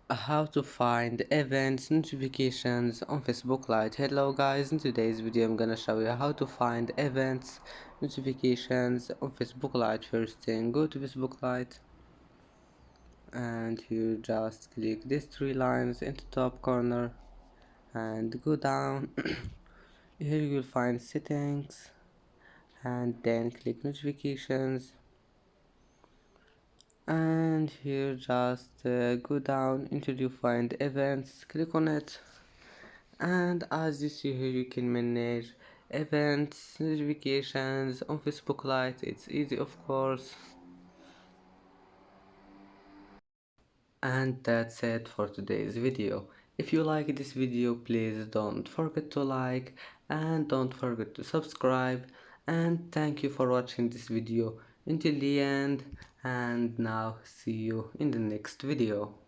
How to find events notifications on Facebook Lite. Hello guys, in today's video I'm gonna show you how to find events notifications on Facebook Lite. First thing, go to Facebook Lite and you just click these three lines in the top corner and go down. Here you'll find settings and then click notifications, and here just go down until you find events, click on it, and as you see here you can manage events notifications on Facebook Lite. It's easy, of course. And that's it for today's video. If you like this video, please don't forget to like and don't forget to subscribe, and thank you for watching this video until the end, and now see you in the next video.